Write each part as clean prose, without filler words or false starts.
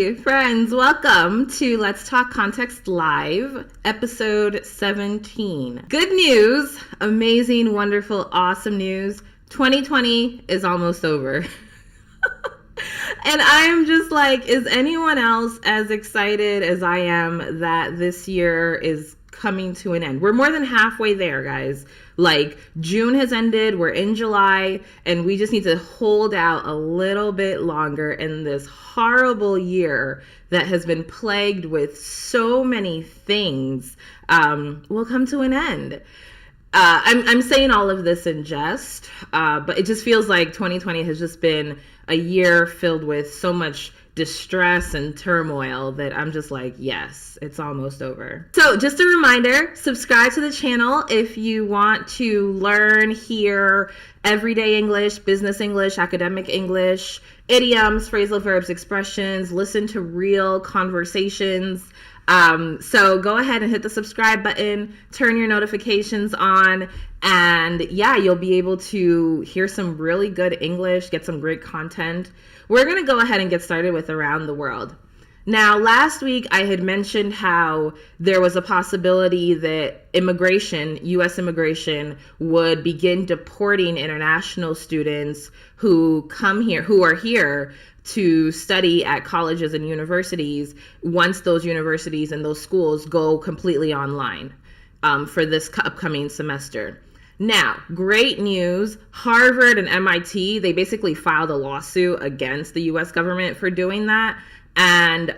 Hey, friends, welcome to Let's Talk Context Live, episode 17. Good news, amazing, wonderful, awesome news. 2020 is almost over. And I'm just like, is anyone else as excited as I am that this year is coming to an end? We're more than halfway there, guys. Like, June has ended, we're in July, and we just need to hold out a little bit longer in this horrible year that has been plagued with so many things will come to an end. I'm saying all of this in jest, but it just feels like 2020 has just been a year filled with so much distress and turmoil that I'm just like, yes, it's almost over. So just a reminder, subscribe to the channel if you want to learn, hear everyday English, business English, academic English, idioms, phrasal verbs, expressions, listen to real conversations. So go ahead and hit the subscribe button, turn your notifications on, and yeah, you'll be able to hear some really good English, get some great content. We're going to go ahead and get started with Around the World. Now, last week I had mentioned how there was a possibility that immigration, U.S. immigration, would begin deporting international students who come here, who are here to study at colleges and universities once those universities and those schools go completely online for this upcoming semester. Now, great news, Harvard and MIT, they basically filed a lawsuit against the U.S. government for doing that. And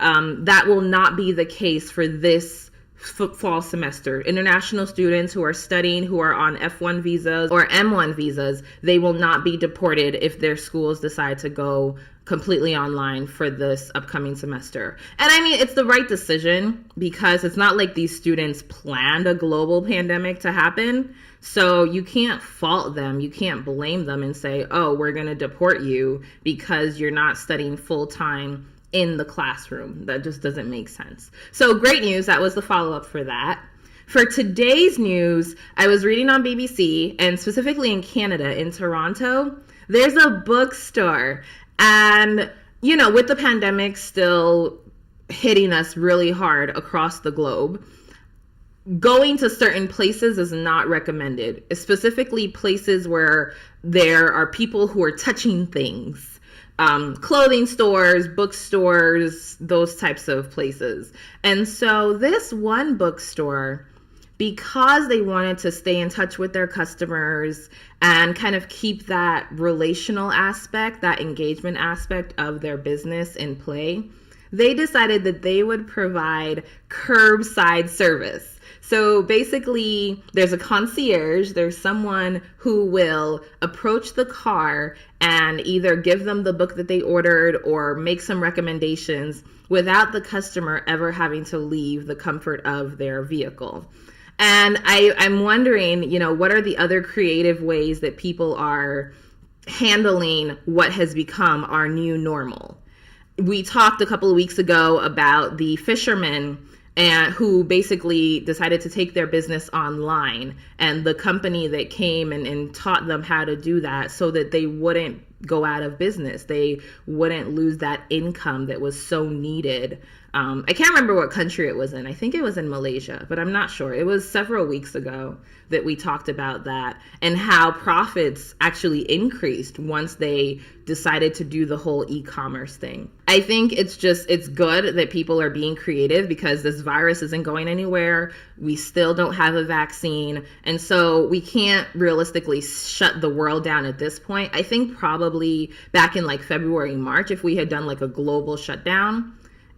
that will not be the case for this fall semester. International students who are studying, who are on F1 visas or M1 visas, they will not be deported if their schools decide to go completely online for this upcoming semester. And I mean, it's the right decision because it's not like these students planned a global pandemic to happen. So you can't fault them. You can't blame them and say, oh, we're going to deport you because you're not studying full time in the classroom. That just doesn't make sense. So great news. That was the follow-up for that. For today's news, I was reading on BBC, and specifically in Canada, in Toronto, there's a bookstore. And, you know, with the pandemic still hitting us really hard across the globe, going to certain places is not recommended, specifically places where there are people who are touching things. Clothing stores, bookstores, those types of places. And so this one bookstore, because they wanted to stay in touch with their customers and kind of keep that relational aspect, that engagement aspect of their business in play, they decided that they would provide curbside service. So basically, there's a concierge, there's someone who will approach the car and either give them the book that they ordered or make some recommendations without the customer ever having to leave the comfort of their vehicle. And I'm wondering, you know, what are the other creative ways that people are handling what has become our new normal? We talked a couple of weeks ago about the fishermen and who basically decided to take their business online, and the company that came and taught them how to do that so that they wouldn't go out of business. They wouldn't lose that income that was so needed. I can't remember what country it was in. I think it was in Malaysia, but I'm not sure. It was several weeks ago that we talked about that and how profits actually increased once they decided to do the whole e-commerce thing. I think it's good that people are being creative because this virus isn't going anywhere. We still don't have a vaccine. And so we can't realistically shut the world down at this point. I think probably back in like February, March, if we had done like a global shutdown,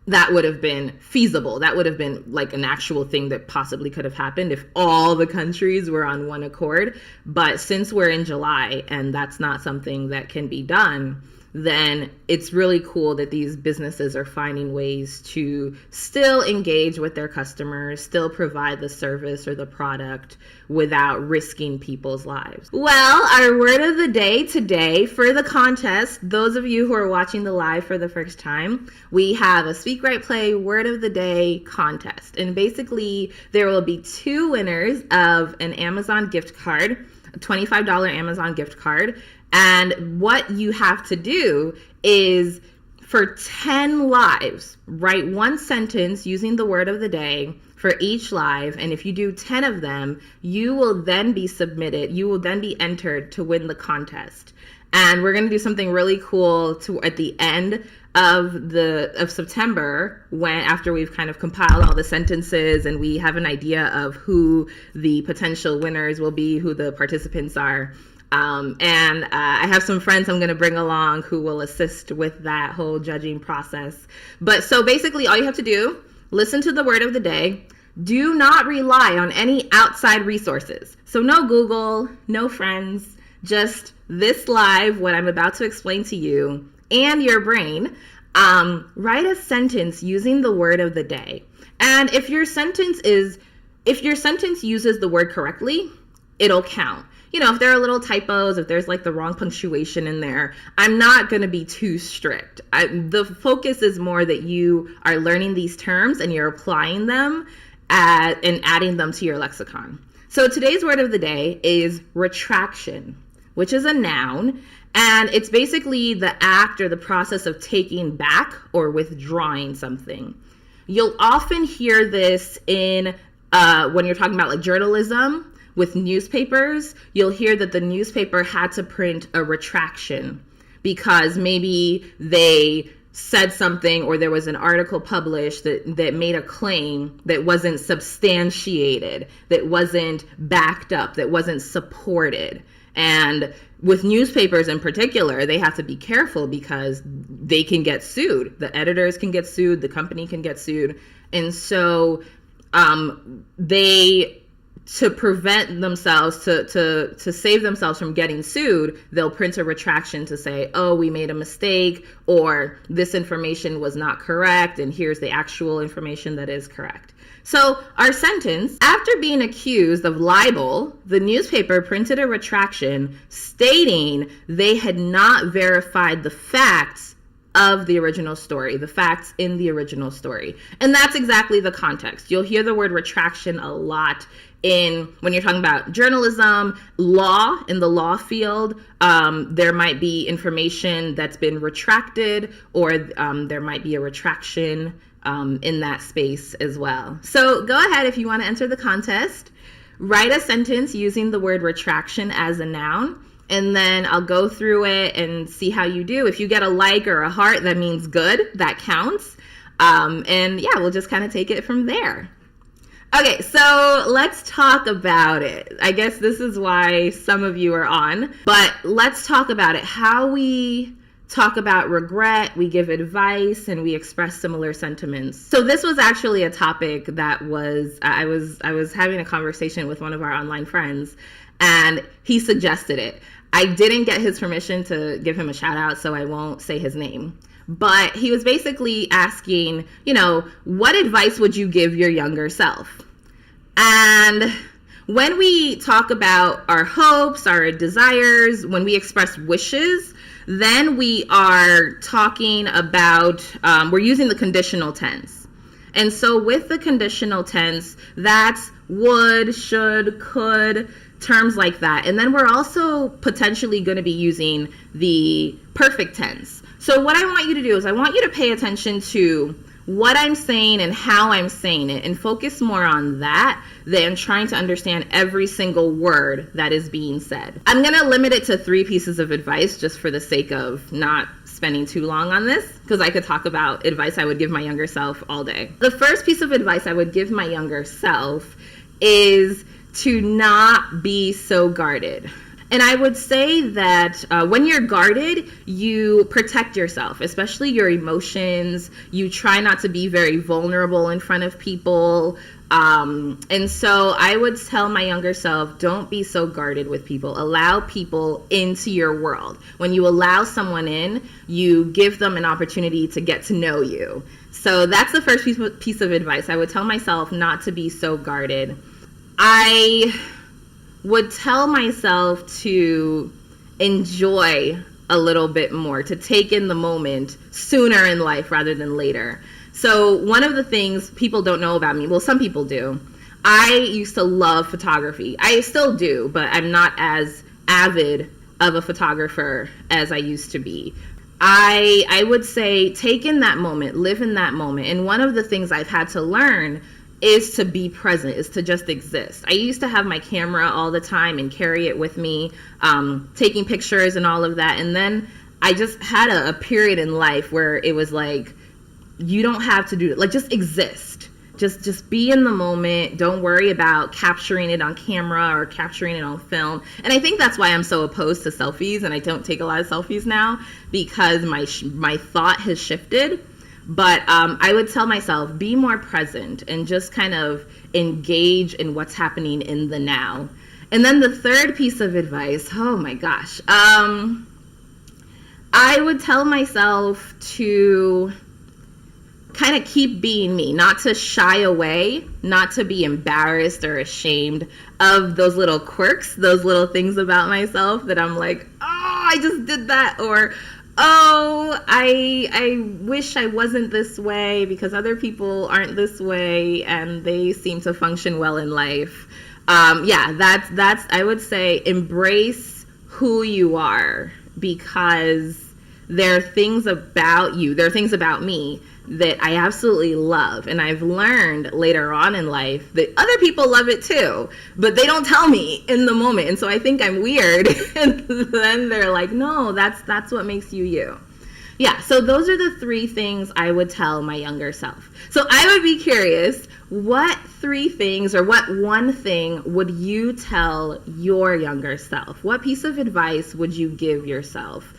that would have been feasible. That would have been like an actual thing that possibly could have happened if all the countries were on one accord. But since we're in July and that's not something that can be done, then it's really cool that these businesses are finding ways to still engage with their customers, still provide the service or the product without risking people's lives. Well, our word of the day today for the contest, those of you who are watching the live for the first time, we have a Speak Right Play word of the day contest. And basically there will be two winners of an Amazon gift card, a $25 Amazon gift card. And what you have to do is for 10 lives, write one sentence using the word of the day for each live. And if you do 10 of them, you will then be submitted. You will then be entered to win the contest. And we're going to do something really cool at the end of September, when after we've kind of compiled all the sentences and we have an idea of who the potential winners will be, who the participants are. I have some friends I'm going to bring along who will assist with that whole judging process. But so basically all you have to do, listen to the word of the day. Do not rely on any outside resources. So no Google, no friends, just this live, what I'm about to explain to you, and your brain. Write a sentence using the word of the day. And if your sentence uses the word correctly, it'll count. You know, if there are little typos, if there's like the wrong punctuation in there, I'm not going to be too strict. The focus is more that you are learning these terms and you're applying them and adding them to your lexicon. So today's word of the day is retraction, which is a noun. And it's basically the act or the process of taking back or withdrawing something. You'll often hear this in when you're talking about like journalism with newspapers. You'll hear that the newspaper had to print a retraction because maybe they said something or there was an article published that made a claim that wasn't substantiated, that wasn't backed up, that wasn't supported. And with newspapers in particular, they have to be careful because they can get sued. The editors can get sued, the company can get sued. And so to prevent themselves, to save themselves from getting sued, they'll print a retraction to say, oh, we made a mistake, or this information was not correct, and here's the actual information that is correct. So our sentence, after being accused of libel, the newspaper printed a retraction stating they had not verified the facts of the original story, the facts in the original story. And that's exactly the context. You'll hear the word retraction a lot when you're talking about journalism, law, in the law field. There might be information that's been retracted, or there might be a retraction in that space as well. So go ahead, if you want to enter the contest, write a sentence using the word retraction as a noun, and then I'll go through it and see how you do. If you get a like or a heart, that means good, that counts. And yeah, we'll just kind of take it from there. Okay, so let's talk about it. I guess this is why some of you are on, but let's talk about it. How we talk about regret, we give advice, and we express similar sentiments. So this was actually a topic that I was having a conversation with one of our online friends, and he suggested it. I didn't get his permission to give him a shout out, so I won't say his name. But he was basically asking, what advice would you give your younger self? And when we talk about our hopes, our desires, when we express wishes, then we are talking about, we're using the conditional tense. And so with the conditional tense, that's would, should, could, terms like that. And then we're also potentially going to be using the perfect tense. So what I want you to do is I want you to pay attention to what I'm saying and how I'm saying it, and focus more on that than trying to understand every single word that is being said. I'm going to limit it to 3 pieces of advice just for the sake of not spending too long on this, because I could talk about advice I would give my younger self all day. The first piece of advice I would give my younger self is to not be so guarded. And I would say that when you're guarded, you protect yourself, especially your emotions. You try not to be very vulnerable in front of people. And so I would tell my younger self, don't be so guarded with people. Allow people into your world. When you allow someone in, you give them an opportunity to get to know you. So that's the first piece of advice. I would tell myself not to be so guarded. I would tell myself to enjoy a little bit more, to take in the moment sooner in life rather than later. So one of the things people don't know about me, well, some people do, I used to love photography. I still do, but I'm not as avid of a photographer as I used to be. I would say take in that moment, live in that moment. And one of the things I've had to learn is to be present, is to just exist. I used to have my camera all the time and carry it with me, taking pictures and all of that. And then I just had a period in life where it was like, you don't have to do it. Like, just exist. Just be in the moment. Don't worry about capturing it on camera or capturing it on film. And I think that's why I'm so opposed to selfies, and I don't take a lot of selfies now, because my thought has shifted. But I would tell myself, be more present and just kind of engage in what's happening in the now. And then the third piece of advice, oh my gosh, I would tell myself to kind of keep being me, not to shy away, not to be embarrassed or ashamed of those little quirks, those little things about myself that I'm like, oh, I just did that, or oh, I wish I wasn't this way because other people aren't this way and they seem to function well in life. That's I would say embrace who you are, because there are things about you, there are things about me that I absolutely love. And I've learned later on in life that other people love it too, but they don't tell me in the moment. And so I think I'm weird. And then they're like, no, that's what makes you you. Yeah, so those are the three things I would tell my younger self. So I would be curious, what three things or what one thing would you tell your younger self? What piece of advice would you give yourself?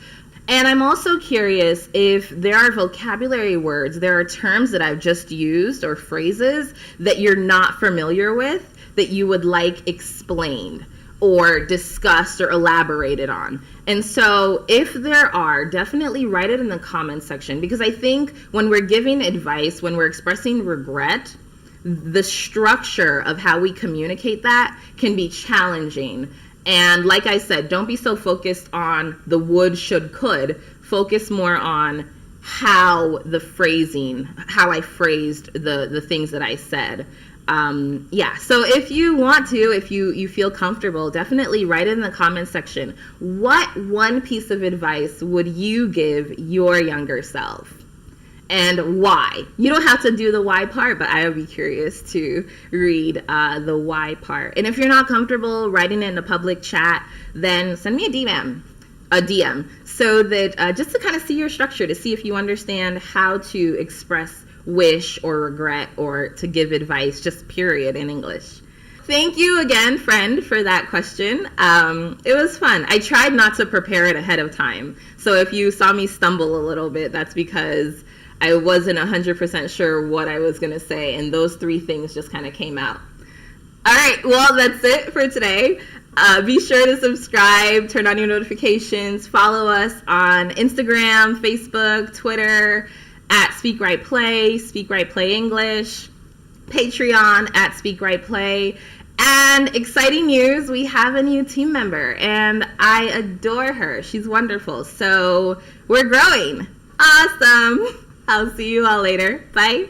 And I'm also curious if there are vocabulary words, there are terms that I've just used or phrases that you're not familiar with that you would like explained or discussed or elaborated on. And so if there are, definitely write it in the comments section, because I think when we're giving advice, when we're expressing regret, the structure of how we communicate that can be challenging. And like I said, don't be so focused on the would, should, could. Focus more on how the phrasing, how I phrased the things that I said. So if you want to, if you feel comfortable, definitely write it in the comments section. What one piece of advice would you give your younger self? And why? You don't have to do the why part, but I would be curious to read the why part. And if you're not comfortable writing it in a public chat, then send me a DM, so that just to kind of see your structure, to see if you understand how to express wish or regret or to give advice, just period, in English. Thank you again, friend, for that question. It was fun. I tried not to prepare it ahead of time. So if you saw me stumble a little bit, that's because I wasn't 100% sure what I was going to say, and those three things just kind of came out. All right, well, that's it for today. Be sure to subscribe, turn on your notifications, follow us on Instagram, Facebook, Twitter, at Speak Right Play, Speak Right Play English, Patreon, at Speak Right Play. And exciting news, we have a new team member, and I adore her. She's wonderful. So we're growing. Awesome. I'll see you all later. Bye.